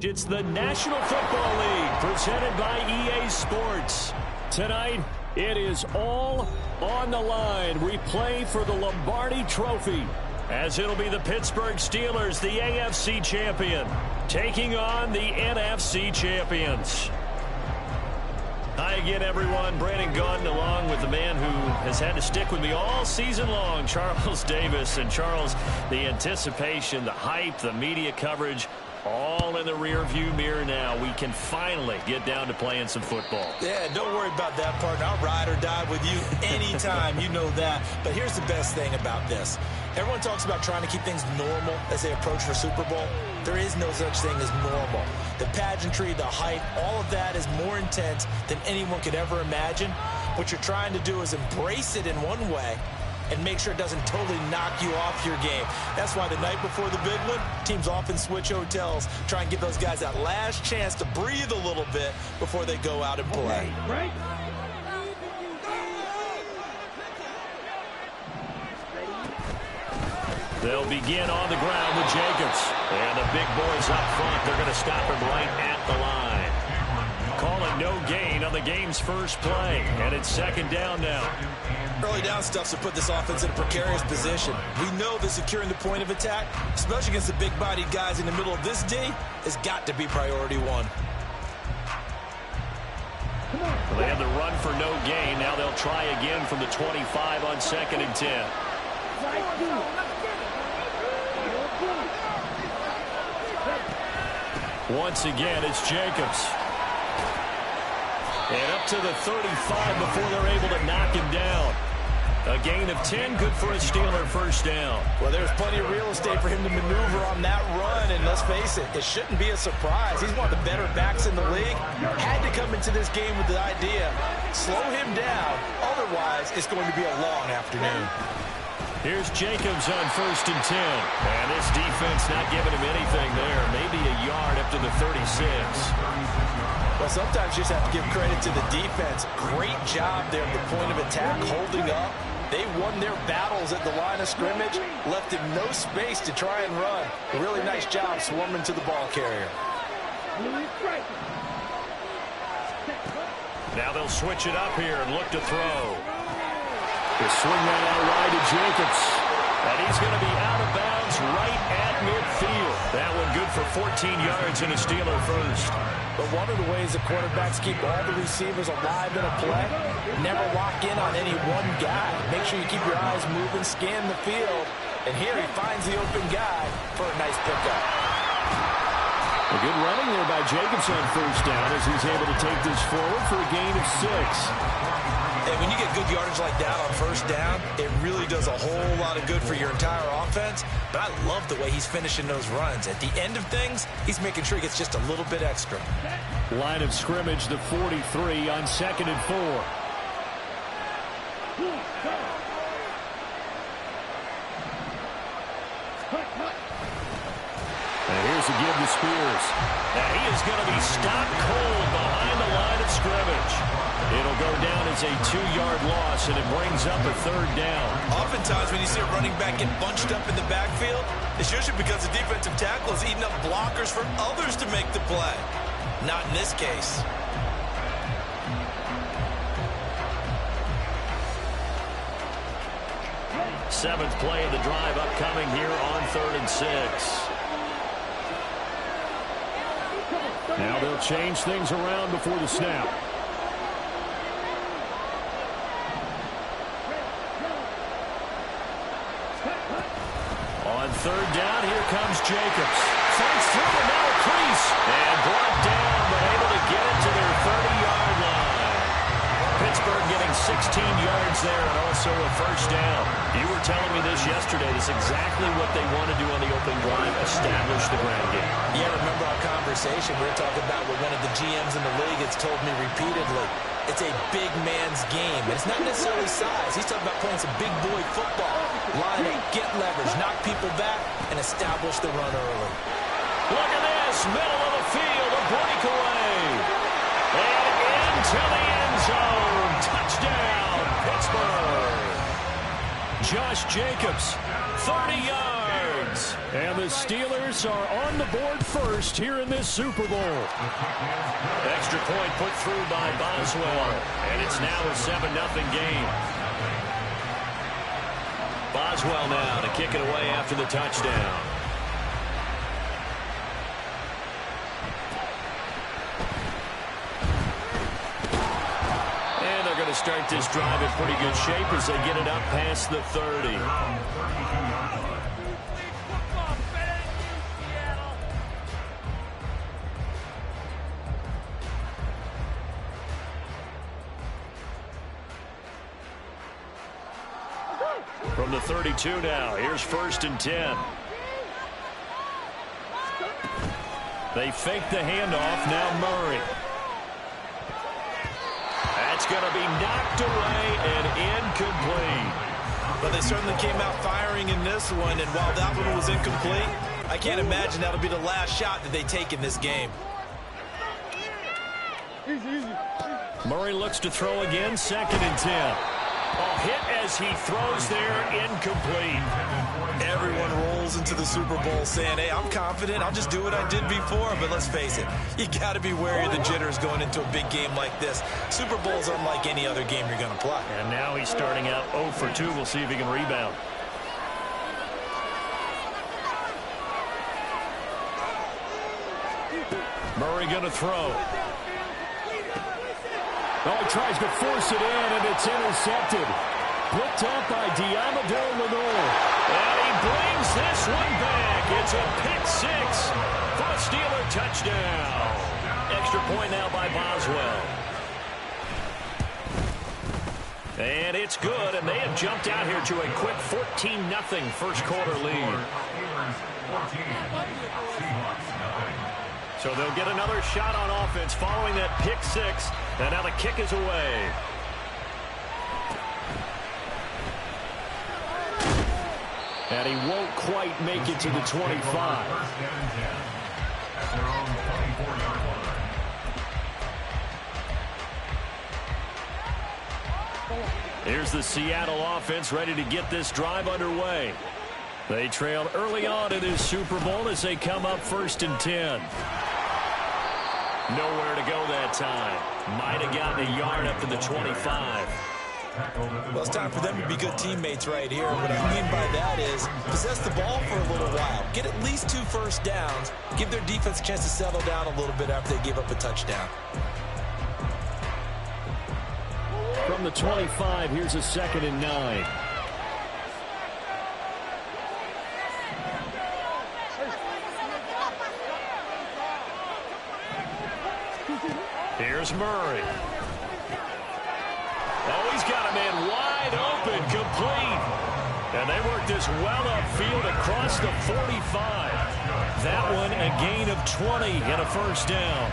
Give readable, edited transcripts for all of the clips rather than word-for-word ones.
It's the National Football League presented by EA Sports. Tonight, it is all on the line. We play for the Lombardi Trophy, as it'll be the Pittsburgh Steelers, the AFC champion, taking on the NFC champions. Hi again, everyone. Brandon Gaudin along with the man who has had to stick with me all season long, Charles Davis. And Charles, the anticipation, the hype, the media coverage, all in the rear-view mirror now. We can finally get down to playing some football. Yeah, don't worry about that part. I'll ride or die with you anytime. You know that. But here's the best thing about this. Everyone talks about trying to keep things normal as they approach for Super Bowl. There is no such thing as normal. The pageantry, the hype, all of that is more intense than anyone could ever imagine. What you're trying to do is embrace it in one way and make sure it doesn't totally knock you off your game. That's why the night before the big one, teams often switch hotels, try and give those guys that last chance to breathe a little bit before they go out and play. Right. They'll begin on the ground with Jacobs. And the big boys up front, they're going to stop him right at the line. Calling no gain on the game's first play. And it's second down now. Early down stuff's to put this offense in a precarious position. We know that securing the point of attack, especially against the big-bodied guys in the middle of this D, has got to be priority one. Well, they had the run for no gain. Now they'll try again from the 25 on 2nd and 10. Once again, it's Jacobs. And up to the 35 before they're able to knock him down. A gain of 10, good for a Steeler first down. Well, there's plenty of real estate for him to maneuver on that run, and let's face it, it shouldn't be a surprise. He's one of the better backs in the league. Had to come into this game with the idea, slow him down, otherwise it's going to be a long afternoon. Here's Jacobs on 1st and 10. And this defense not giving him anything there. Maybe a yard up to the 36. Well, sometimes you just have to give credit to the defense. Great job there at the point of attack, holding up. They won their battles at the line of scrimmage, left him no space to try and run. A really nice job swarming to the ball carrier. Now they'll switch it up here and look to throw. They swing that out wide to Jacobs. And he's going to be out of bounds right at midfield. That one good for 14 yards and a Steeler first. But one of the ways the quarterbacks keep all the receivers alive in a play, never lock in on any one guy. Make sure you keep your eyes moving, scan the field. And here he finds the open guy for a nice pickup. A good running there by Jacobs on 1st down as he's able to take this forward for a gain of 6. And when you get good yardage like that on 1st down, it really does a whole lot of good for your entire offense. But I love the way he's finishing those runs. At the end of things, he's making sure he gets just a little bit extra. Line of scrimmage, the 43 on 2nd and 4. And here's a give to Spears. And he is going to be stopped cold behind the line of scrimmage. It'll go down as a 2-yard loss, and it brings up a 3rd down. Oftentimes when you see a running back get bunched up in the backfield, it's usually because the defensive tackle is eating up blockers for others to make the play. Not in this case. Seventh play of the drive upcoming here on 3rd and 6. Now they'll change things around before the snap. On 3rd down, here comes Jacobs. Fights through the middle crease. And brought down, but able to get it to their 30-yard line. Pittsburgh getting gain 16 yards there and also a first down. You were telling me this yesterday. This is exactly what they want to do on the opening drive, establish the ground game. Yeah, remember our conversation? We were talking about what one of the GMs in the league has told me repeatedly. It's a big man's game. And it's not necessarily size. He's talking about playing some big boy football. Line up, get leverage, knock people back, and establish the run early. Look at this. Middle of the field, a breakaway. And into the end zone. Touchdown, Pittsburgh. Josh Jacobs, 30 yards. And the Steelers are on the board first here in this Super Bowl. Extra point put through by Boswell. And it's now a 7-0 game. Boswell now to kick it away after the touchdown. And they're going to start this drive in pretty good shape as they get it up past the 30. From the 32 now, here's 1st and 10. They fake the handoff, now Murray. That's going to be knocked away and incomplete. But they certainly came out firing in this one, and while that one was incomplete, I can't imagine that'll be the last shot that they take in this game. Murray looks to throw again, 2nd and 10. A hit as he throws there, incomplete. Everyone rolls into the Super Bowl saying, hey, I'm confident. I'll just do what I did before. But let's face it, you got to be wary of the jitters going into a big game like this. Super Bowl's unlike any other game you're going to play. And now he's starting out 0 for 2. We'll see if he can rebound. Murray going to throw. Oh, he tries to force it in, and it's intercepted. Picked up by Diamador Lenore. And he brings this one back. It's a pick 6 for a Steeler touchdown. Extra point now by Boswell. And it's good, and they have jumped out here to a quick 14-0 first quarter lead. So they'll get another shot on offense following that pick 6. And now the kick is away. And he won't quite make it to the 25. Here's the Seattle offense ready to get this drive underway. They trailed early on in this Super Bowl as they come up 1st and 10. Nowhere to go that time. Might have gotten a yard up to the 25. Well, it's time for them to be good teammates right here. What I mean by that is possess the ball for a little while. Get at least 2 first downs. Give their defense a chance to settle down a little bit after they give up a touchdown. From the 25, here's a 2nd and 9. Here's Murray. Oh, he's got a man wide open, complete. And they work this well upfield across the 45. That one a gain of 20 and a first down.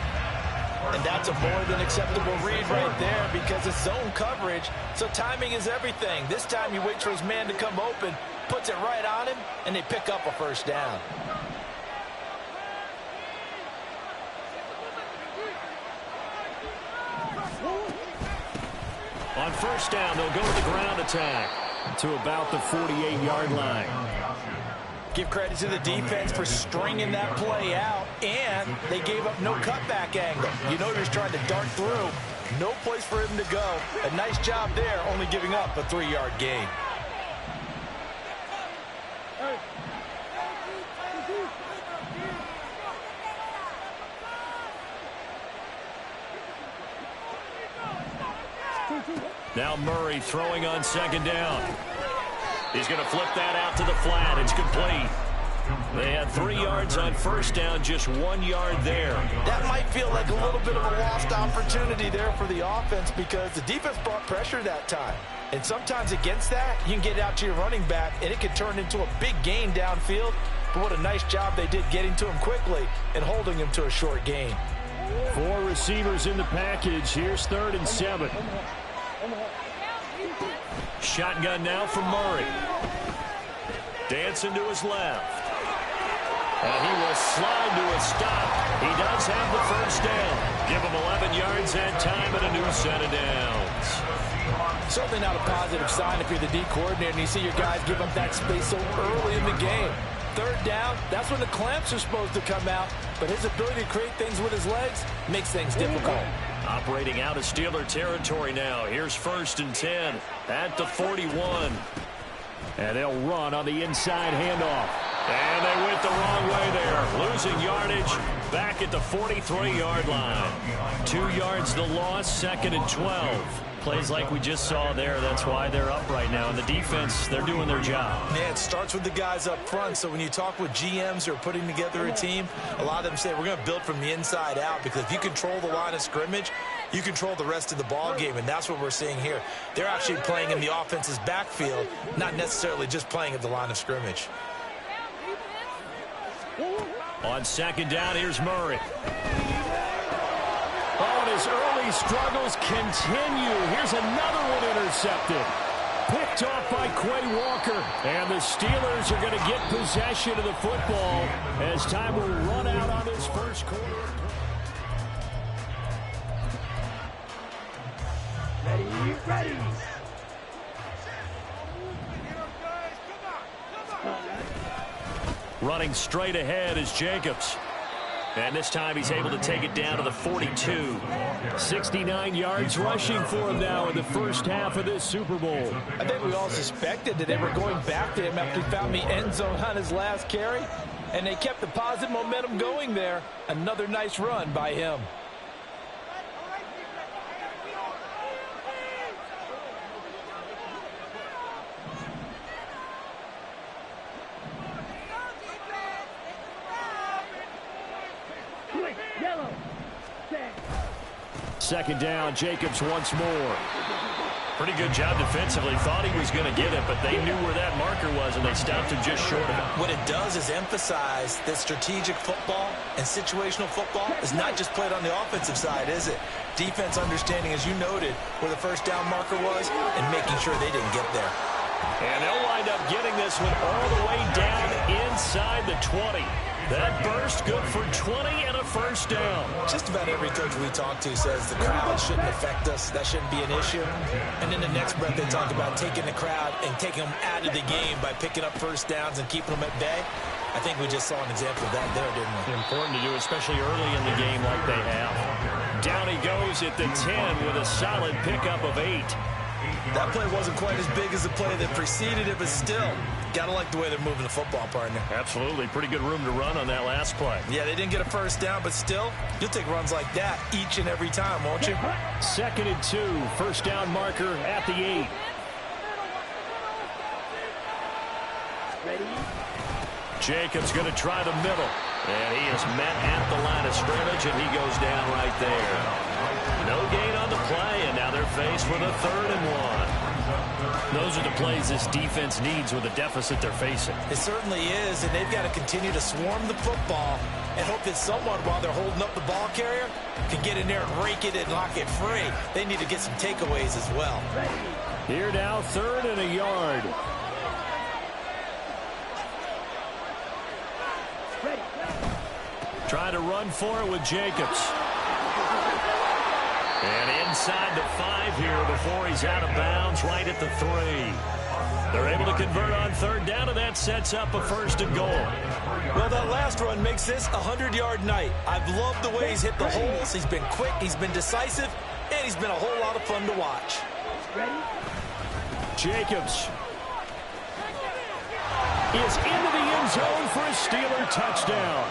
And that's a more than acceptable read right there because it's zone coverage, so timing is everything. This time you wait for his man to come open, puts it right on him, and they pick up a first down. On first down, they'll go to the ground attack to about the 48-yard line. Give credit to the defense for stringing that play out, and they gave up no cutback angle. You know he was trying to dart through. No place for him to go. A nice job there, only giving up a 3-yard gain. Now Murray throwing on 2nd down. He's going to flip that out to the flat. It's complete. They had 3 yards on first down, just 1 yard there. That might feel like a little bit of a lost opportunity there for the offense because the defense brought pressure that time. And sometimes against that, you can get out to your running back, and it can turn into a big gain downfield. But what a nice job they did getting to him quickly and holding him to a short gain. 4 receivers in the package. Here's 3rd and 7. Shotgun now from Murray. Dancing to his left. And he will slide to a stop. He does have the first down. Give him 11 yards that time and a new set of downs. Certainly not a positive sign if you're the D coordinator and you see your guys give up that space so early in the game. 3rd down, that's when the clamps are supposed to come out. But his ability to create things with his legs makes things difficult. Operating out of Steeler territory now. Here's 1st and 10 at the 41. And they'll run on the inside handoff. And they went the wrong way there. Losing yardage back at the 43-yard line. 2 yards the loss, 2nd and 12. Plays like we just saw there. That's why they're up right now. And the defense, they're doing their job. Man, it starts with the guys up front. So when you talk with GMs who are putting together a team, a lot of them say we're going to build from the inside out because if you control the line of scrimmage, you control the rest of the ball game, and that's what we're seeing here. They're actually playing in the offense's backfield, not necessarily just playing at the line of scrimmage. On 2nd down, here's Murray. Oh, and his early struggles continue. Here's another one intercepted. Picked off by Quay Walker. And the Steelers are going to get possession of the football as time will run out on this first quarter. Ready. Running straight ahead is Jacobs. And this time he's able to take it down to the 42. 69 yards rushing for him now in the first half of this Super Bowl. I think we all suspected that they were going back to him after he found the end zone on his last carry. And they kept the positive momentum going there. Another nice run by him. Second down, Jacobs once more. Pretty good job defensively. Thought he was going to get it, but they knew where that marker was, and they stopped him just short of it. What it does is emphasize that strategic football and situational football is not just played on the offensive side, is it? Defense understanding, as you noted, where the first down marker was and making sure they didn't get there. And they'll wind up getting this one all the way down inside the 20. That burst good for 20 and a first down. Just about every coach we talk to says the crowd shouldn't affect us. That shouldn't be an issue. And in the next breath, they talk about taking the crowd and taking them out of the game by picking up first downs and keeping them at bay. I think we just saw an example of that there, didn't we? Important to do, especially early in the game like they have. Down he goes at the 10 with a solid pickup of 8. That play wasn't quite as big as the play that preceded it, but still, gotta like the way they're moving the football, partner. Absolutely. Pretty good room to run on that last play. Yeah, they didn't get a first down, but still, you'll take runs like that each and every time, won't you? 2nd and 2. First down marker at the 8. Ready. Jacobs going to try the middle. And he is met at the line of scrimmage, and he goes down right there. No gain on the play, and now they're faced with a 3rd and 1. Those are the plays this defense needs with the deficit they're facing. It certainly is, and they've got to continue to swarm the football and hope that someone, while they're holding up the ball carrier, can get in there and rake it and lock it free. They need to get some takeaways as well. Here now, 3rd and a yard. Trying to run for it with Jacobs. And inside the 5 here before he's out of bounds, right at the 3. They're able to convert on 3rd down, and that sets up a 1st and goal. Well, that last run makes this a 100-yard night. I've loved the way he's hit the holes. He's been quick, he's been decisive, and he's been a whole lot of fun to watch. Jacobs is into the end zone for a Steeler touchdown.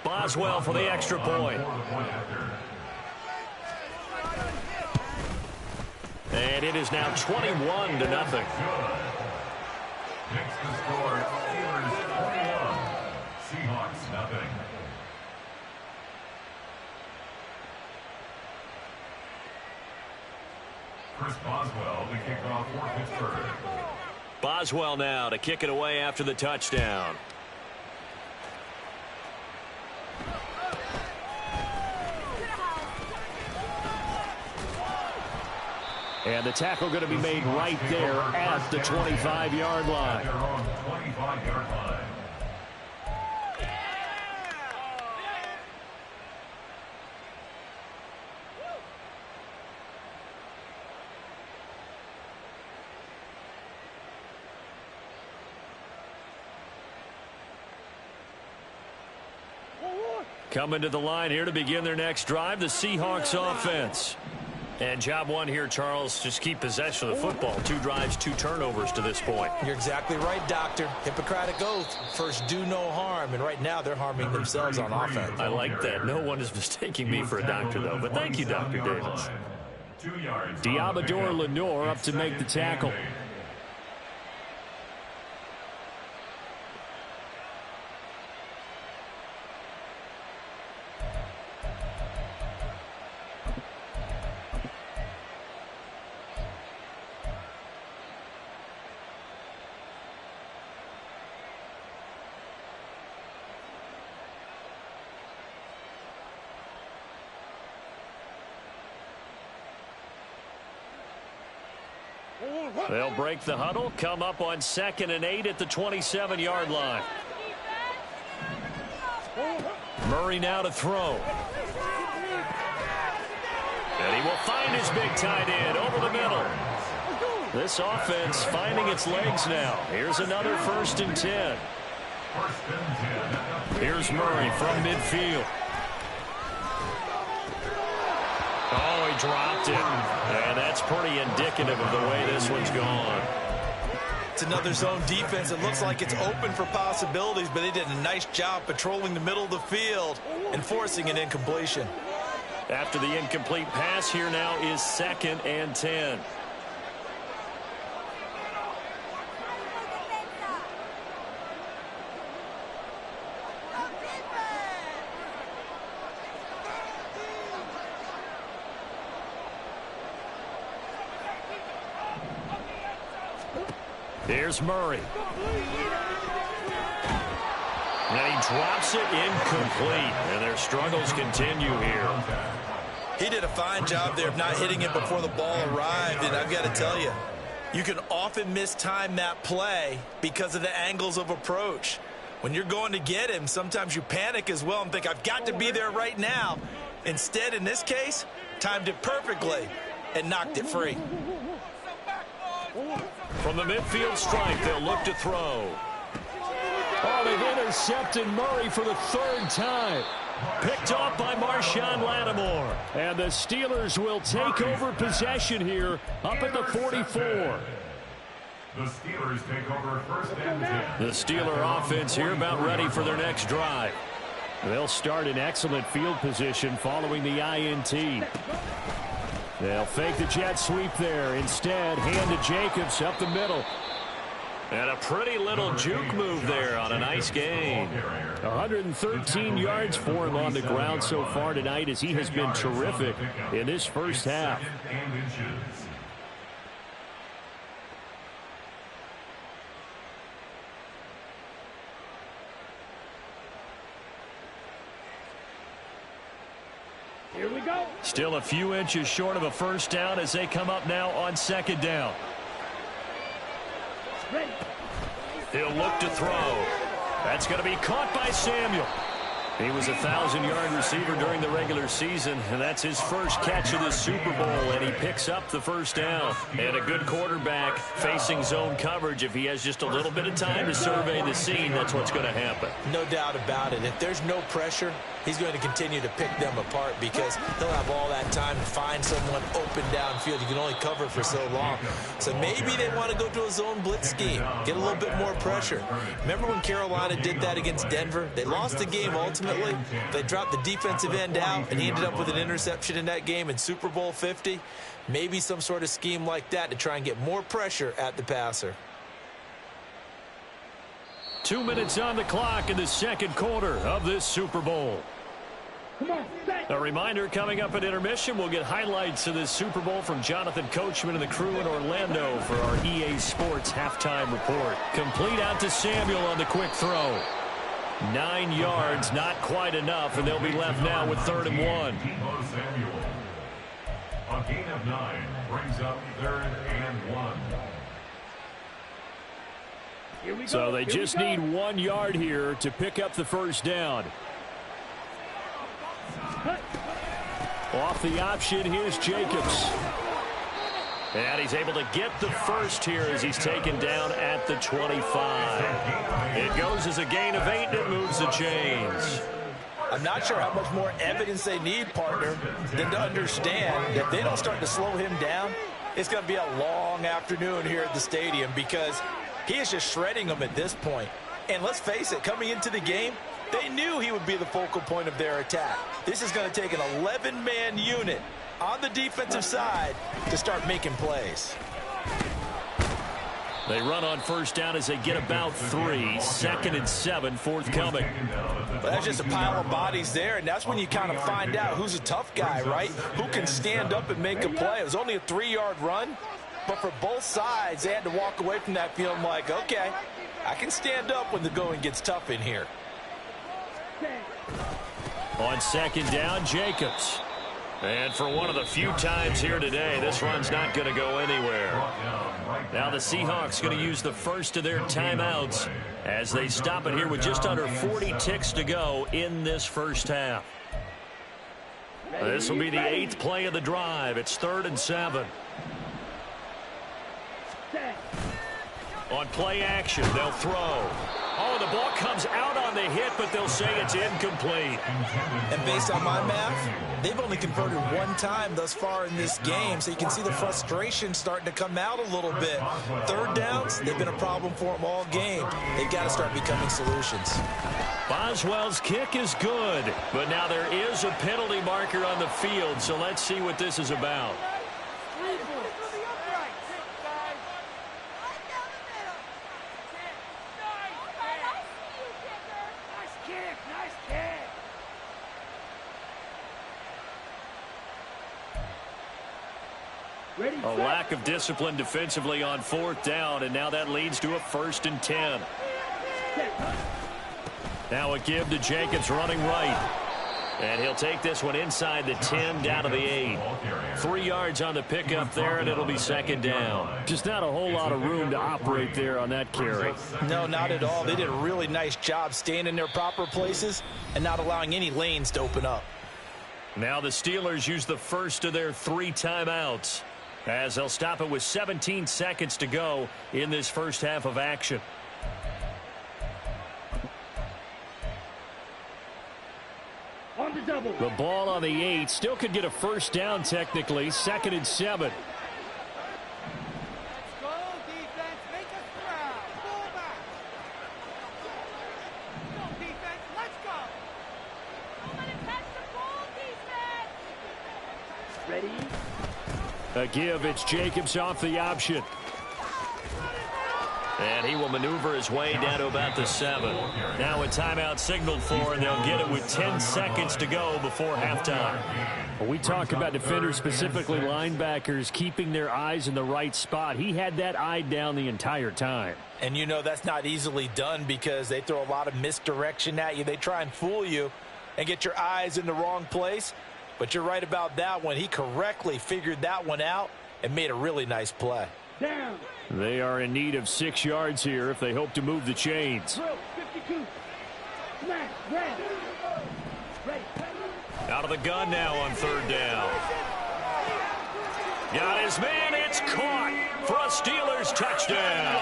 Boswell for the extra point. And it is now 21-0. Next to score, Steelers 21, Seahawks nothing. Chris Boswell to kick off for Pittsburgh. Boswell now to kick it away after the touchdown. And the tackle going to be made right there at the 25-yard line. They're on the 25-yard line. Coming to the line here to begin their next drive, the Seahawks offense. And job one here, Charles, just keep possession of the football. 2 drives, 2 turnovers to this point. You're exactly right, Doctor. Hippocratic oath. First, do no harm. And right now, they're harming themselves on offense. I like that. No one is mistaking me for a doctor, though. But thank you, Dr. Davis. Diabador Lenore up to make the tackle. They'll break the huddle, come up on 2nd and 8 at the 27-yard line. Murray now to throw. And he will find his big tight end over the middle. This offense finding its legs now. Here's another 1st and 10. Here's Murray from midfield. Oh, he dropped it. And that's pretty indicative of the way this one's gone. It's another zone defense. It looks like it's open for possibilities, but they did a nice job patrolling the middle of the field and forcing an incompletion. After the incomplete pass, here now is 2nd and 10. Here's Murray. And he drops it incomplete. And their struggles continue here. He did a fine job there of not hitting it before the ball arrived. And I've got to tell you, you can often mistime that play because of the angles of approach. When you're going to get him, sometimes you panic as well and think, I've got to be there right now. Instead, in this case, timed it perfectly and knocked it free. From the midfield stripe, they'll look to throw. Oh, they've intercepted Murray for the 3rd time. Picked off by Marshawn Lattimore. And the Steelers will take over possession here up at the 44. The Steelers take over 1st and 10. The Steeler offense here about ready for their next drive. They'll start in excellent field position following the INT. They'll fake the jet sweep there. Instead, hand to Jacobs up the middle. And a pretty little juke move there on a nice gain. 113 yards for him on the ground so far tonight as he has been terrific in this first half. Here we go. Still a few inches short of a 1st down as they come up now on 2nd down. Ready. He'll look to throw. That's going to be caught by Samuel. He was a 1,000-yard receiver during the regular season, and that's his first catch of the Super Bowl, and he picks up the 1st down. And a good quarterback facing zone coverage. If he has just a little bit of time to survey the scene, that's what's going to happen. No doubt about it. If there's no pressure, he's going to continue to pick them apart because he'll have all that time to find someone open downfield. You can only cover for so long. So maybe they want to go to a zone blitz scheme, get a little bit more pressure. Remember when Carolina did that against Denver? They lost the game ultimately, ultimately, if they dropped the defensive end out and he ended up with an interception in that game in Super Bowl 50, maybe some sort of scheme like that to try and get more pressure at the passer. 2 minutes on the clock in the second quarter of this Super Bowl. A reminder, coming up at intermission, we'll get highlights of this Super Bowl from Jonathan Coachman and the crew in Orlando for our EA Sports halftime report. Complete out to Samuel on the quick throw. 9 yards, not quite enough, and they'll be left now with 3rd and 1. A gain of 9 brings up 3rd and 1. So they just need 1 yard here to pick up the first down. Off the option, here's Jacobs. And he's able to get the first here as he's taken down at the 25. It goes as a gain of 8 and it moves the chains. I'm not sure how much more evidence they need, partner, than to understand that if they don't start to slow him down, it's going to be a long afternoon here at the stadium because he is just shredding them at this point. And let's face it, coming into the game, they knew he would be the focal point of their attack. This is going to take an 11-man unit on the defensive side to start making plays. They run on first down as they get about 3. 2nd and 7 forthcoming. But that's just a pile of bodies there, and that's when you kind of find out who's a tough guy, right? Who can stand up and make a play. It was only a 3-yard run, but for both sides, they had to walk away from that feeling like, okay, I can stand up when the going gets tough in here. On 2nd down, Jacobs. And for one of the few times here today, this run's not going to go anywhere. Now the Seahawks going to use the first of their timeouts as they stop it here with just under 40 ticks to go in this first half. This will be the 8th play of the drive. It's 3rd and 7. On play action, they'll throw. Oh, the ball comes out on the hit, but they'll say it's incomplete. And based on my math, they've only converted 1 time thus far in this game, so you can see the frustration starting to come out a little bit. 3rd downs, they've been a problem for them all game. They've got to start becoming solutions. Boswell's kick is good, but now there is a penalty marker on the field, so let's see what this is about. A lack of discipline defensively on 4th down, and now that leads to a 1st and 10. Now a give to Jacobs running right. And he'll take this one inside the 10 down to the 8. 3 yards on the pickup there, and it'll be 2nd down. Just not a whole lot of room to operate there on that carry. No, not at all. They did a really nice job staying in their proper places and not allowing any lanes to open up. Now the Steelers use the first of their 3 timeouts, as they'll stop it with 17 seconds to go in this first half of action. On the double. The ball on the 8 still could get a first down technically. 2nd and 7. Go defense, make us proud. Pull back. Go defense, let's go. I'm gonna catch the ball, defense. Ready? A give, it's Jacobs off the option. And he will maneuver his way down to about the 7. Now a timeout signaled for, and they'll get it with 10 seconds to go before halftime. Well, we talk about defenders, specifically linebackers, keeping their eyes in the right spot. He had that eye down the entire time. And you know that's not easily done because they throw a lot of misdirection at you. They try and fool you and get your eyes in the wrong place. But you're right about that one. He correctly figured that one out and made a really nice play. Down. They are in need of 6 yards here if they hope to move the chains. 52. Smash. Ready. Ready. Out of the gun now on 3rd down. Got his man. It's caught for a Steelers touchdown.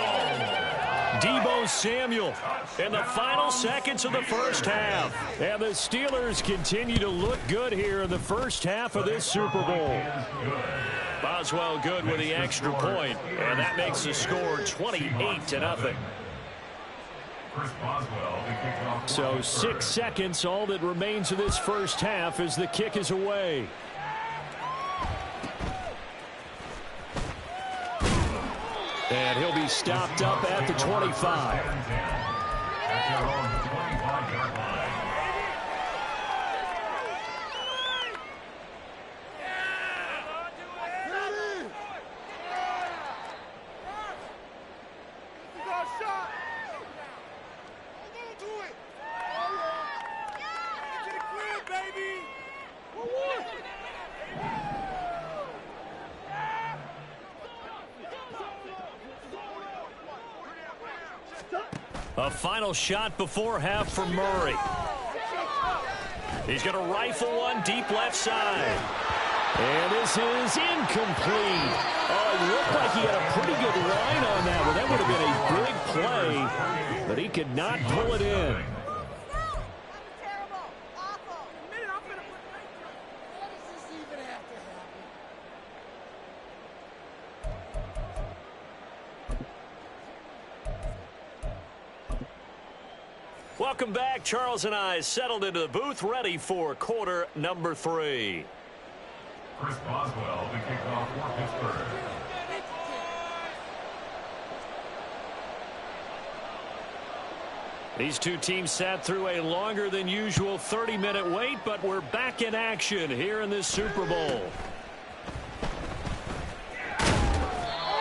Deebo Samuel in the final seconds of the first half. And the Steelers continue to look good here in the first half of this Super Bowl. Boswell good with the extra point, and that makes the score 28-0. Chris Boswell, the kickoff. So 6 seconds, all that remains of this first half as the kick is away. And he'll be stopped up at the 25. At their own 25-yard line. A final shot before half for Murray. He's going to rifle one deep left side. And this is incomplete. Oh, it looked like he had a pretty good line on that one. That would have been a big play, but he could not pull it in. Welcome back. Charles and I settled into the booth, ready for quarter number 3. Chris Boswell, the kickoff for Pittsburgh. These two teams sat through a longer than usual 30-minute wait, but we're back in action here in this Super Bowl.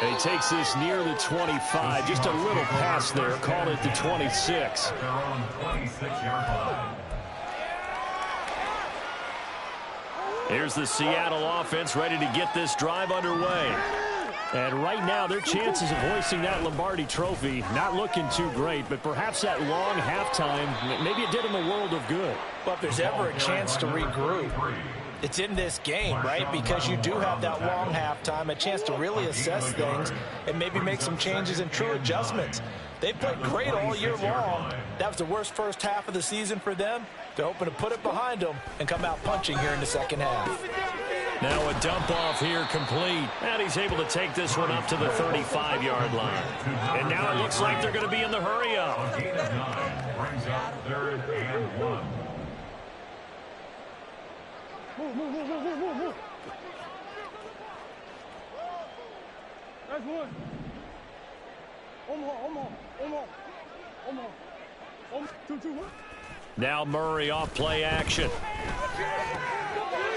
And he takes this near the 25. Just a little pass there. Call it the 26. At their own 26-yard line. Here's the Seattle offense ready to get this drive underway. And right now, their chances of hoisting that Lombardi trophy not looking too great, but perhaps that long halftime, maybe it did them a world of good. Well, if there's ever a chance to regroup, it's in this game, right? Because you do have that long halftime, a chance to really assess things and maybe make some changes and true adjustments. They played great all year long. That was the worst first half of the season for them. They're hoping to put it behind them and come out punching here in the second half. Now a dump off here complete. And he's able to take this one up to the 35-yard line. And now it looks like they're going to be in the hurry up. A gain of 9 brings up 3rd and 1. Move. That's one. Two. Now Murray off play action.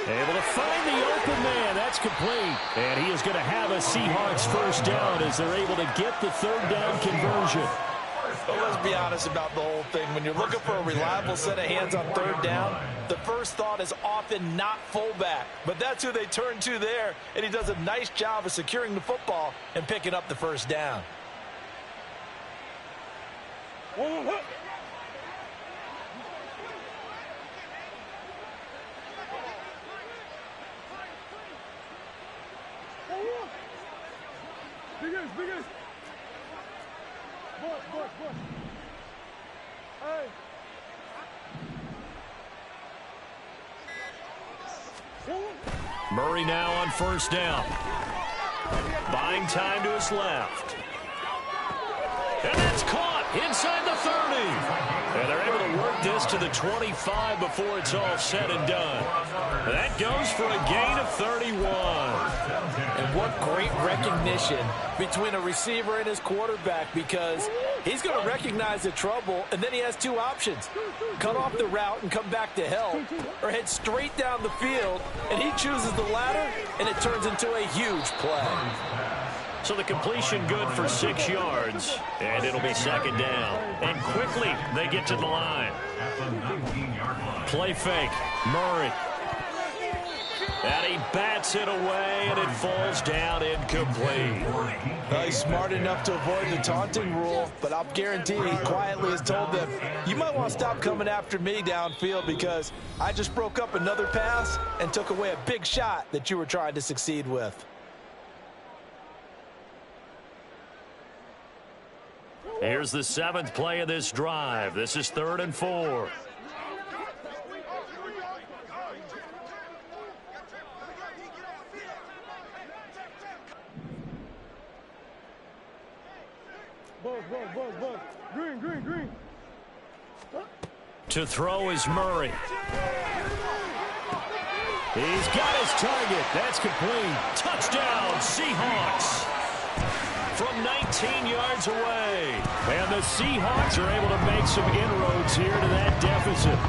Able to find the open man. That's complete. And he is going to have a Seahawks first down as they're able to get the 3rd down conversion. Well, let's be honest about the whole thing. When you're looking for a reliable set of hands on 3rd down, the first thought is often not fullback. But that's who they turn to there, and he does a nice job of securing the football and picking up the first down. Big ace. Boy. Hey. Murray now on first down. Buying time to his left. And that's caught inside the 30. And they're able to work this to the 25 before it's all said and done. That goes for a gain of 31. And what great recognition between a receiver and his quarterback, because he's going to recognize the trouble, and then he has two options. Cut off the route and come back to help, or head straight down the field, and he chooses the latter, and it turns into a huge play. So the completion good for 6 yards, and it'll be 2nd down. And quickly they get to the line. At the 19-yard line. Play fake. Murray. And he bats it away, and it falls down incomplete. Well, he's smart enough to avoid the taunting rule, but I'll guarantee he quietly has told them, you might want to stop coming after me downfield because I just broke up another pass and took away a big shot that you were trying to succeed with. Here's the 7th play of this drive. This is 3rd and 4. Buzz. Green. To throw is Murray. He's got his target. That's complete. Touchdown, Seahawks. From 19 yards away. And the Seahawks are able to make some inroads here to that deficit.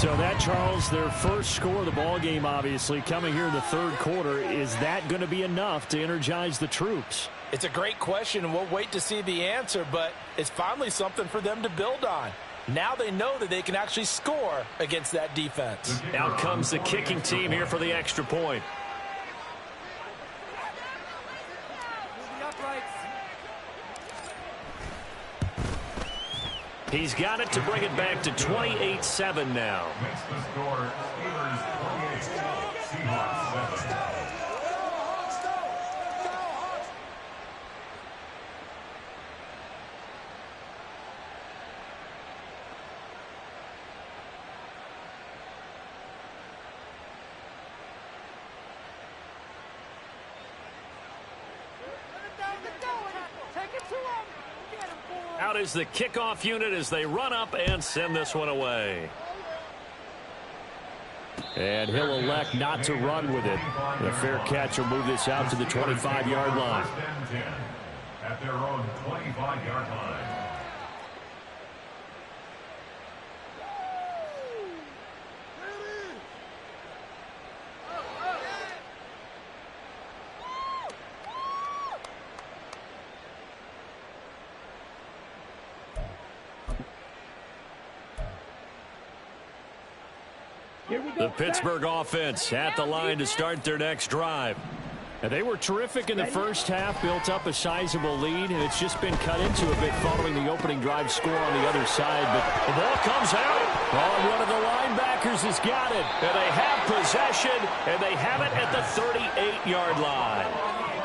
So that, Charles, their first score of the ball game, obviously, coming here in the third quarter. Is that going to be enough to energize the troops? It's a great question, and we'll wait to see the answer, but it's finally something for them to build on. Now they know that they can actually score against that defense. Out comes the kicking team here for the extra point. He's got it to bring it back to 28-7 now. Makes the score Steelers 28, Seahawks 7. Out is the kickoff unit as they run up and send this one away. And he'll elect not to run with it. The fair catch will move this out to the 25-yard line. At their own 25-yard line. The Pittsburgh offense at the line to start their next drive. And they were terrific in the first half, built up a sizable lead, and it's just been cut into a bit following the opening drive score on the other side. But the ball comes out. Oh, one of the linebackers has got it. And they have possession, and they have it at the 38-yard line.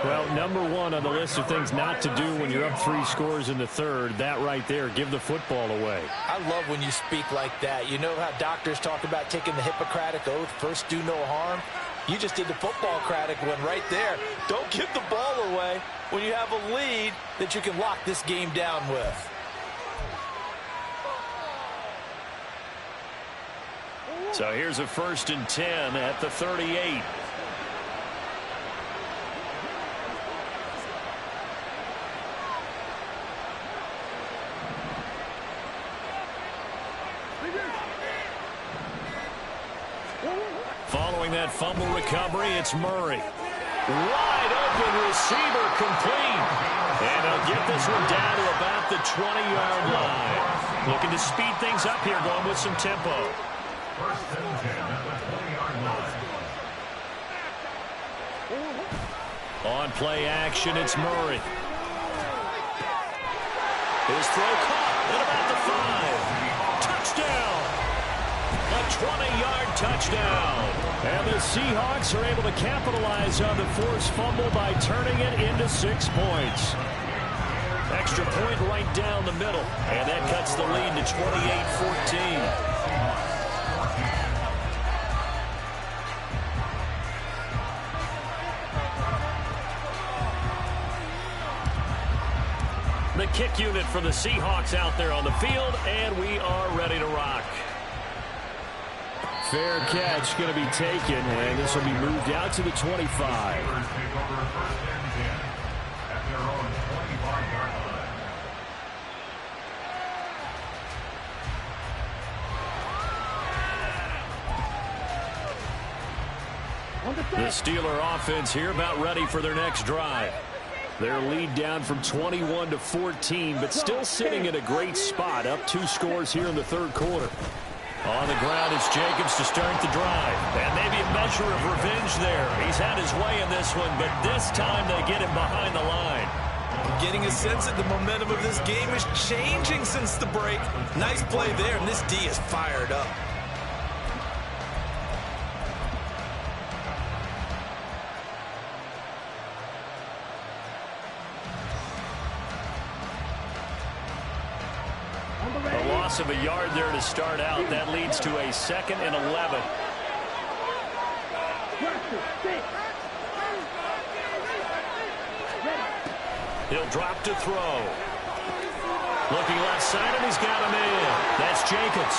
Well, number one on the list of things not to do when you're up 3 scores in the third, that right there, give the football away. I love when you speak like that. You know how doctors talk about taking the Hippocratic Oath, first do no harm? You just did the football-cratic one right there. Don't give the ball away when you have a lead that you can lock this game down with. So here's a 1st and 10 at the 38. Following that fumble recovery, it's Murray. Wide open receiver complete. And he'll get this one down to about the 20-yard line. Looking to speed things up here, going with some tempo. 1st and 10 at the 20-yard line. On play action, it's Murray. His throw caught at about the 5. Touchdown! A 20-yard touchdown. And the Seahawks are able to capitalize on the forced fumble by turning it into 6 points. Extra point right down the middle. And that cuts the lead to 28-14. The kick unit for the Seahawks out there on the field, and we are ready to rock. Fair catch going to be taken, and this will be moved out to the 25. Take over 1st and 10 at their own 25-yard line. The Steeler offense here about ready for their next drive. Their lead down from 21 to 14, but still sitting in a great spot, up 2 scores here in the third quarter. On the ground, it's Jacobs to start the drive. And maybe a measure of revenge there. He's had his way in this one, but this time they get him behind the line. Getting a sense that the momentum of this game is changing since the break. Nice play there, and this D is fired up. A loss of a yard there to start out. That leads to a 2nd and 11. He'll drop to throw. Looking left side, and he's got him in. That's Jacobs.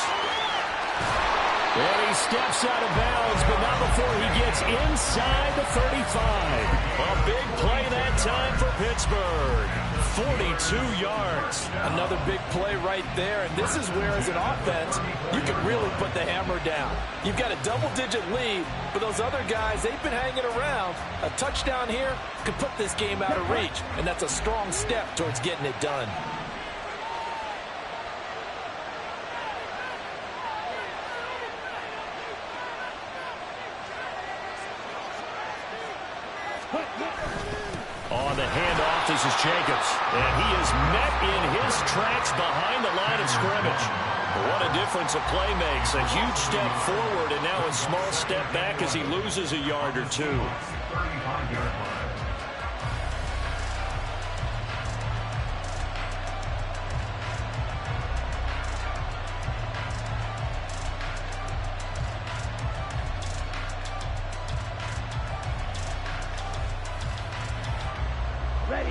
And he steps out of bounds, but not before he gets inside the 35. A big play that time for Pittsburgh. 42 yards. Another big play right there, and this is where, as an offense, you can really put the hammer down. You've got a double-digit lead, but those other guys, they've been hanging around. A touchdown here could put this game out of reach, and that's a strong step towards getting it done. On the handoff, this is Jacobs. And he is met in his tracks behind the line of scrimmage. What a difference a play makes. A huge step forward and now a small step back as he loses a yard or two. 35-yard line.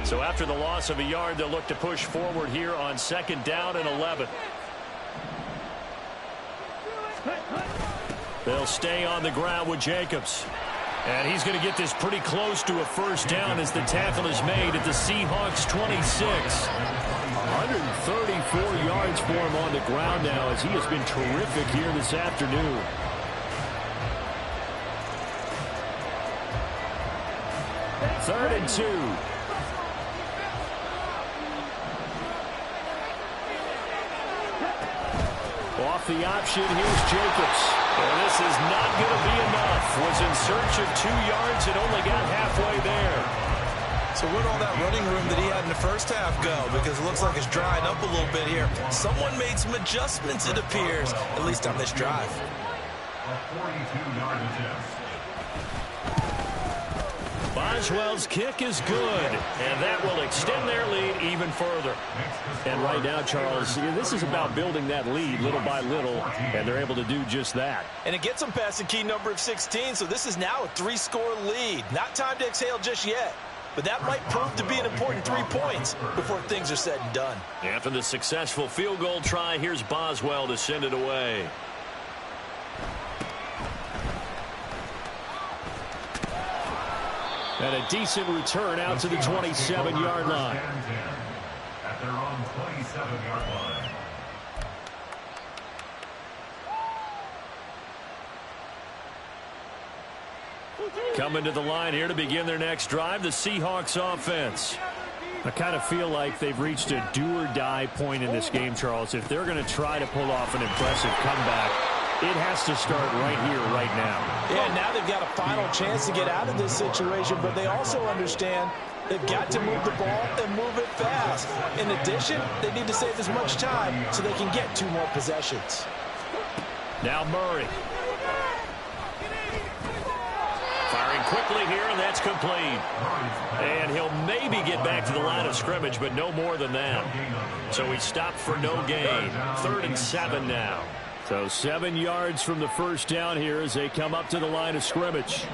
So after the loss of a yard, they'll look to push forward here on 2nd down and 11. They'll stay on the ground with Jacobs. And he's going to get this pretty close to a first down as the tackle is made at the Seahawks 26. 134 yards for him on the ground now as he has been terrific here this afternoon. Third and 2. Off the option, here's Jacobs. And this is not going to be enough. Was in search of 2 yards and only got halfway there. So where'd all that running room that he had in the first half go? Because it looks like it's drying up a little bit here. Someone made some adjustments, it appears, at least on this drive. A 42-yard attempt. Boswell's kick is good, and that will extend their lead even further. And right now, Charles, this is about building that lead little by little, and they're able to do just that. And it gets them past the key number of 16, so this is now a 3-score lead. Not time to exhale just yet, but that might prove to be an important 3 points before things are said and done. After the successful field goal try, here's Boswell to send it away. And a decent return out to the 27-yard line. At their own 27-yard line. Coming to the line here to begin their next drive, the Seahawks offense. I kind of feel like they've reached a do-or-die point in this game, Charles. If they're going to try to pull off an impressive comeback, it has to start right here, right now. Yeah, now they've got a final chance to get out of this situation, but they also understand they've got to move the ball and move it fast. In addition, they need to save as much time so they can get 2 more possessions. Now Murray. Firing quickly here, and that's complete. And he'll maybe get back to the line of scrimmage, but no more than that. So he stopped for no gain. 3rd and 7 now. So 7 yards from the first down here as they come up to the line of scrimmage.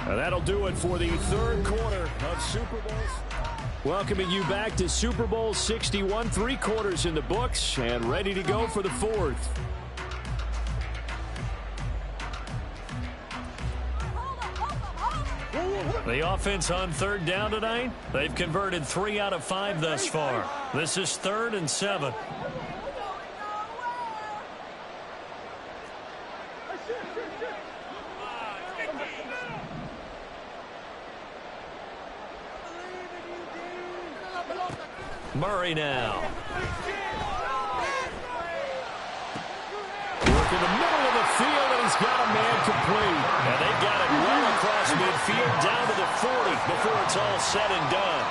Now that'll do it for the 3rd quarter of Super Bowl. Welcoming you back to Super Bowl 61. 3 quarters in the books and ready to go for the 4th. The offense on 3rd down tonight, they've converted 3 out of 5 thus far. This is 3rd and 7. Murray now. Work in the middle of the field, and he's got a man complete. And they've got it well across midfield down to the 40 before it's all said and done.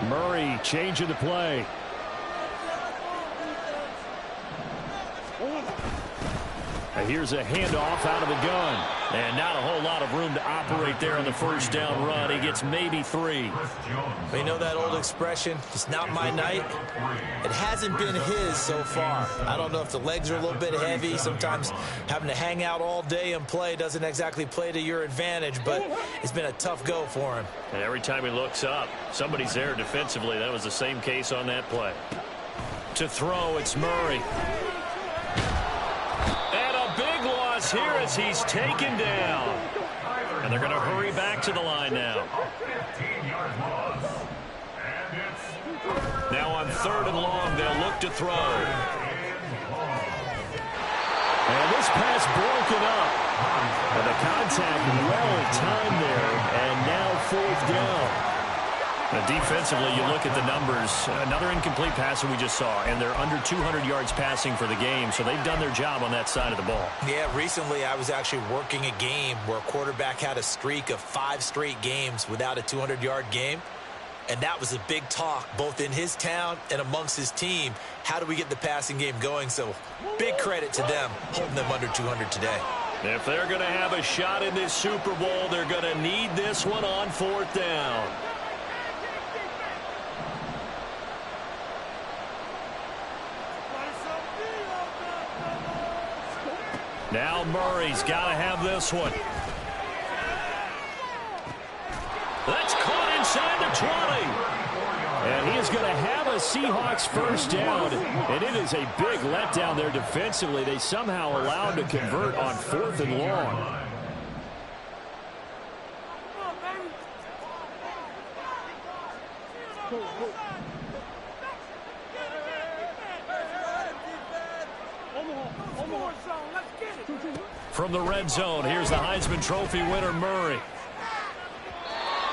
Murray changing the play. Here's a handoff out of the gun. And not a whole lot of room to operate there on the first down run. He gets maybe 3. Well, you know that old expression, it's not my night? It hasn't been his so far. I don't know if the legs are a little bit heavy. Sometimes having to hang out all day and play doesn't exactly play to your advantage, but it's been a tough go for him. And every time he looks up, somebody's there defensively. That was the same case on that play. To throw, it's Murray. And a big loss here as he's taken down. And they're going to hurry back to the line now. Now on 3rd and long, they'll look to throw. And this pass broken up. And the contact well timed there. And now 4th down. Now defensively, you look at the numbers. Another incomplete pass that we just saw, and they're under 200 yards passing for the game, so they've done their job on that side of the ball. Yeah, recently I was actually working a game where a quarterback had a streak of 5 straight games without a 200-yard game, and that was a big talk both in his town and amongst his team. How do we get the passing game going? So big credit to them holding them under 200 today. If they're going to have a shot in this Super Bowl, they're going to need this one on 4th down. Now Murray's got to have this one. That's caught inside the 20. And he is going to have a Seahawks first down. And it is a big letdown there defensively. They somehow allowed to convert on 4th and long. From the red zone, here's the Heisman Trophy winner, Murray.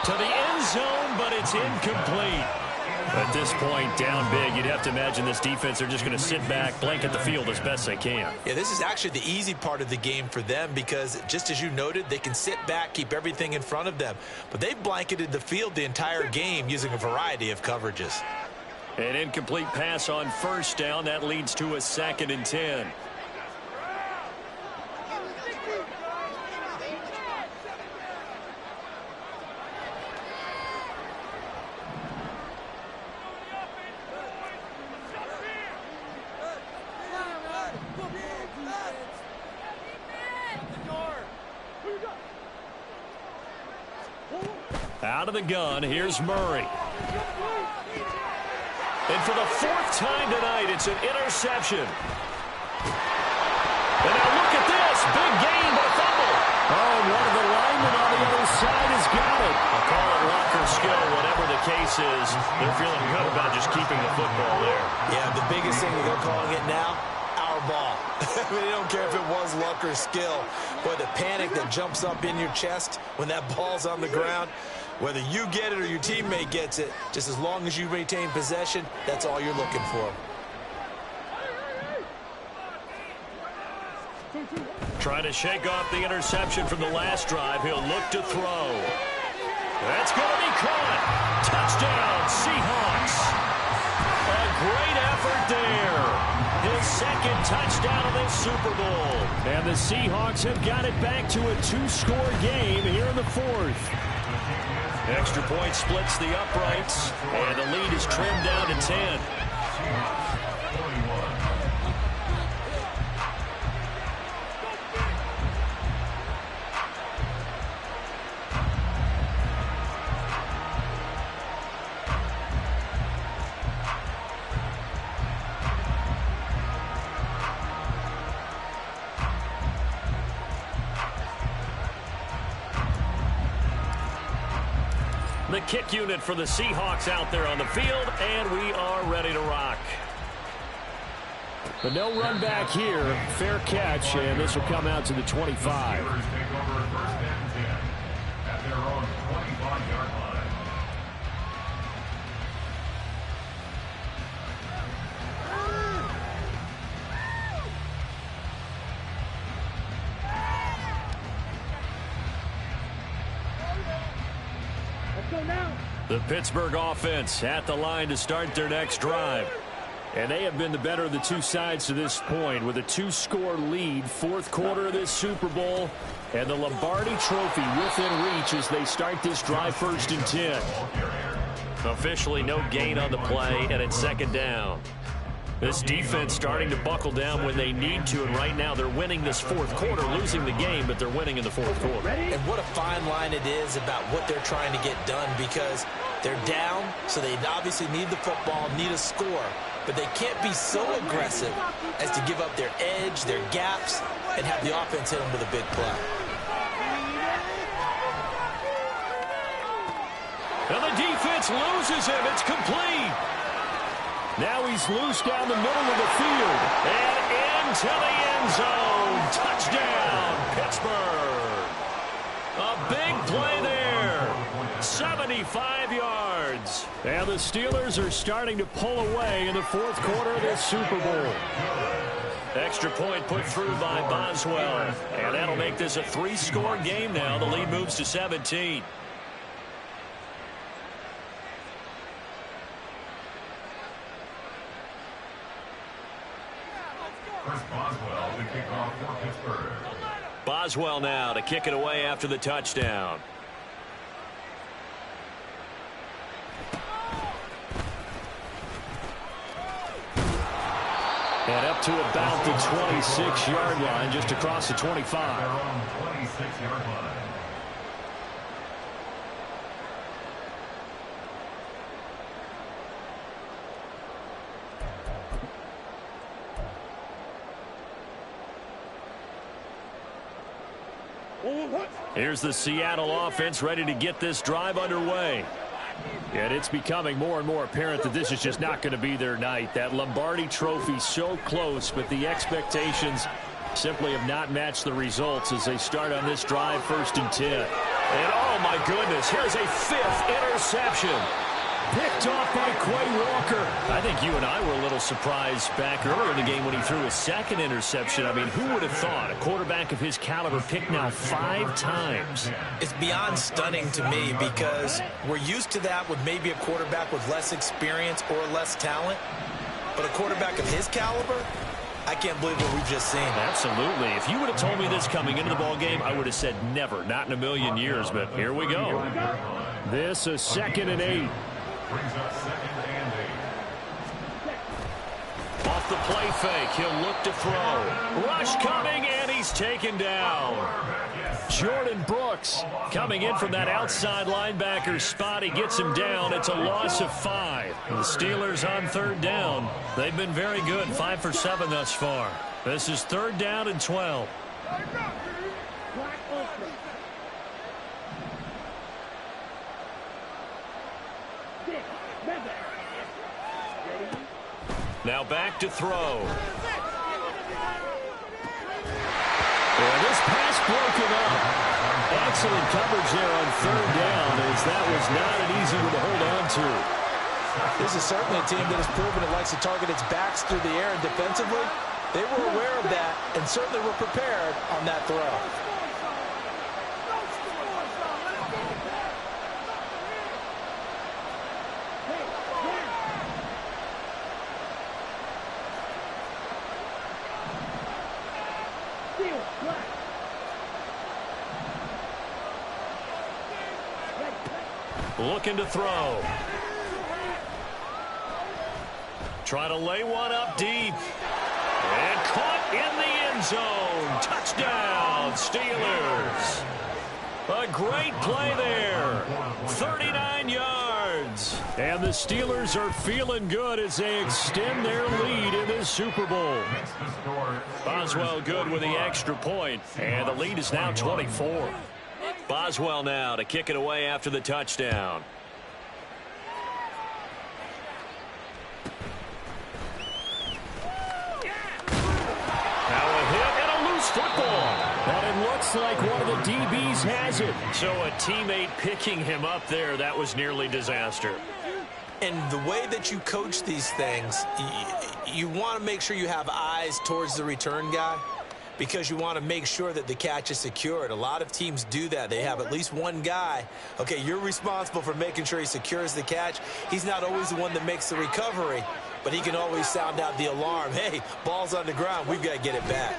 To the end zone, but it's incomplete. At this point, down big, you'd have to imagine this defense are just going to sit back, blanket the field as best they can. Yeah, this is actually the easy part of the game for them because, just as you noted, they can sit back, keep everything in front of them. But they've blanketed the field the entire game using a variety of coverages. An incomplete pass on first down. That leads to a 2nd and 10. Out of the gun, here's Murray. And for the 4th time tonight, it's an interception. And now look at this. Big gain, but a fumble. Oh, and one of the linemen on the other side has got it. I'll call it luck or skill, whatever the case is. They're feeling good about just keeping the football there. Yeah, the biggest thing that they're calling it now, our ball. I mean, they don't care if it was luck or skill. Boy, the panic that jumps up in your chest when that ball's on the ground, whether you get it or your teammate gets it, just as long as you maintain possession, that's all you're looking for. Trying to shake off the interception from the last drive. He'll look to throw. That's going to be caught. Touchdown, Seahawks. A great effort there. His 2nd touchdown of this Super Bowl. And the Seahawks have got it back to a 2-score game here in the 4th. Extra point splits the uprights, and the lead is trimmed down to 10. The kick unit for the Seahawks out there on the field, and we are ready to rock. But no run back here. Fair catch, and this will come out to the 25. Take over 1st and 10 at their own 25-yard line. Let's go now. The Pittsburgh offense at the line to start their next drive. And they have been the better of the two sides to this point with a 2-score lead, fourth quarter of this Super Bowl, and the Lombardi Trophy within reach as they start this drive 1st and 10. Officially no gain on the play, and it's 2nd down. This defense starting to buckle down when they need to, and right now they're winning this fourth quarter, losing the game, but they're winning in the fourth quarter. And what a fine line it is about what they're trying to get done, because they're down, so they obviously need the football, need a score, but they can't be so aggressive as to give up their edge, their gaps, and have the offense hit them with a big play. And the defense loses him. It's complete. Now he's loose down the middle of the field. And into the end zone. Touchdown, Pittsburgh. A big play there. 75 yards. And the Steelers are starting to pull away in the fourth quarter of this Super Bowl. Extra point put through by Boswell. And that'll make this a 3-score game now. The lead moves to 17. Boswell to kick off for Pittsburgh. Boswell now to kick it away after the touchdown. And up to about the 26-yard line, just across the 25. Their own 26-yard line. Here's the Seattle offense ready to get this drive underway. And it's becoming more and more apparent that this is just not going to be their night. That Lombardi Trophy so close, but the expectations simply have not matched the results as they start on this drive 1st and 10. And oh my goodness, here's a 5th interception. Picked off by Quay Walker. I think you and I were a little surprised back earlier in the game when he threw his 2nd interception. I mean, who would have thought a quarterback of his caliber picked now 5 times? It's beyond stunning to me because we're used to that with maybe a quarterback with less experience or less talent. But a quarterback of his caliber, I can't believe what we've just seen. Absolutely. If you would have told me this coming into the ball game, I would have said never, not in a million years. But here we go. This is 2nd and 8. Brings up 2nd and 8. Off the play fake, he'll look to throw. Rush coming, and he's taken down. Jordan Brooks coming in from that outside linebacker spot. He gets him down. It's a loss of 5. The Steelers on 3rd down. They've been very good, 5 for 7 thus far. This is 3rd down and 12. Now back to throw. And this pass broken up. Excellent coverage there on 3rd down, as that was not an easy one to hold on to. This is certainly a team that has proven it likes to target its backs through the air, and defensively, they were aware of that and certainly were prepared on that throw. Looking to throw. Try to lay one up deep. And caught in the end zone. Touchdown, Steelers. A great play there. 39 yards. And the Steelers are feeling good as they extend their lead in this Super Bowl. Boswell good with the extra point. And the lead is now 24. Boswell now to kick it away after the touchdown. Now a hit and a loose football. And it looks like one of the DBs has it. So a teammate picking him up there, that was nearly disaster. And the way that you coach these things, you want to make sure you have eyes towards the return guy, because you want to make sure that the catch is secured. A lot of teams do that. They have at least one guy. Okay, you're responsible for making sure he secures the catch. He's not always the one that makes the recovery, but he can always sound out the alarm. Hey, ball's on the ground. We've got to get it back.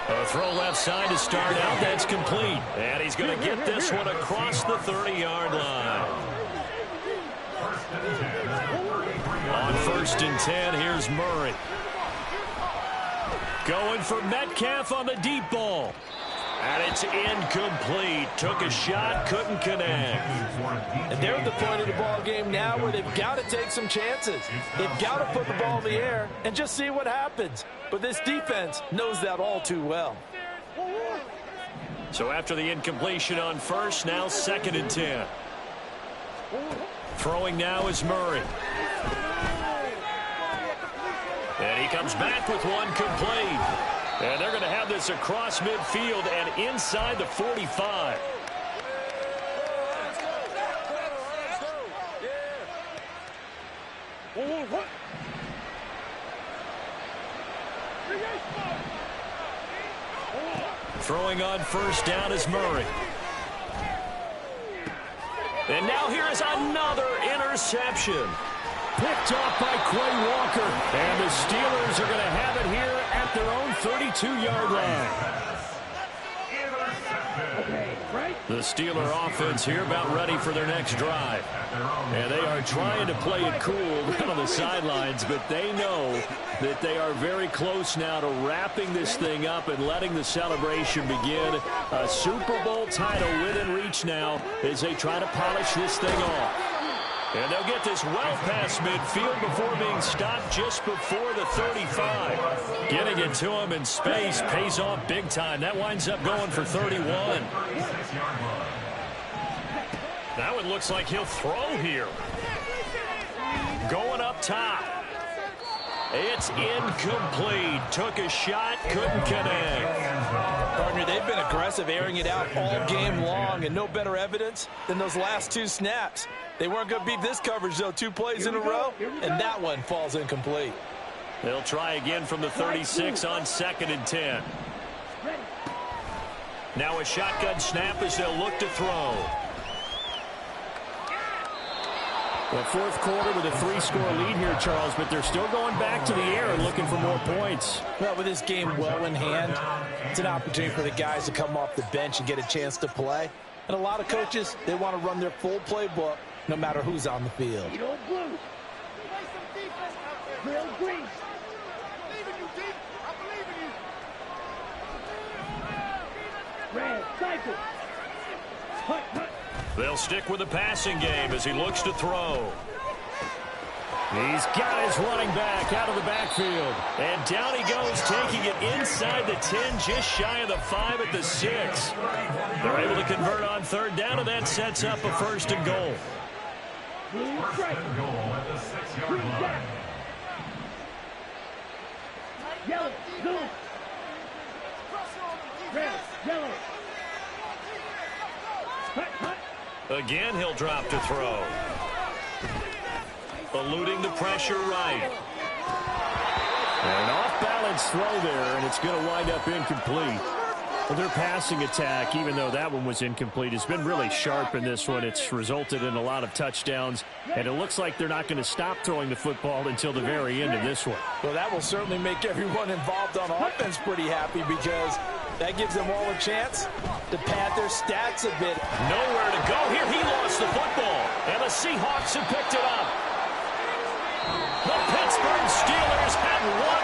A throw left side to start out. That's complete. And he's going to get this one across the 30-yard line. On 1st and 10, here's Murray. Going for Metcalf on the deep ball. And it's incomplete. Took a shot, couldn't connect. And they're at the point of the ball game now where they've got to take some chances. They've got to put the ball in the air and just see what happens. But this defense knows that all too well. So after the incompletion on 1st, now 2nd and 10. Throwing now is Murray. And he comes back with one complete. And they're going to have this across midfield and inside the 45. Throwing on 1st down is Murray. And now here is another interception. Picked off by Quay Walker. And the Steelers are going to have it here at their own 32-yard line. The Steeler offense here about ready for their next drive. And they are trying to play it cool on the sidelines, but they know that they are very close now to wrapping this thing up and letting the celebration begin. A Super Bowl title within reach now as they try to polish this thing off. And they'll get this well past midfield before being stopped just before the 35. Getting it to him in space pays off big time. That winds up going for 31. That one looks like he'll throw here. Going up top. It's incomplete. Took a shot, couldn't connect. Partner, they've been aggressive, airing it out all game long, and no better evidence than those last 2 snaps. They weren't going to beat this coverage, though, 2 plays in a row, and that one falls incomplete. They'll try again from the 36 on 2nd and 10. Now a shotgun snap as they'll look to throw. The 4th quarter with a 3-score lead here, Charles, but they're still going back to the air and looking for more points. Well, with this game well in hand, it's an opportunity for the guys to come off the bench and get a chance to play. And a lot of coaches, they want to run their full playbook no matter who's on the field. They'll stick with the passing game as he looks to throw. He's got his running back out of the backfield. And down he goes, taking it inside the 10, just shy of the 5 at the 6. They're able to convert on 3rd down, and that sets up a 1st and goal. 1st and goal at the 6-yard line. Yellow, blue. Red, yellow. Again, he'll drop to throw. Eluding the pressure right. An off-balance throw there, and it's going to wind up incomplete. Well, their passing attack, even though that one was incomplete, has been really sharp in this one. It's resulted in a lot of touchdowns, and it looks like they're not going to stop throwing the football until the very end of this one. Well, that will certainly make everyone involved on offense pretty happy because that gives them all a chance to pad their stats a bit. Nowhere to go here. He lost the football, and the Seahawks have picked it up. The Pittsburgh Steelers had won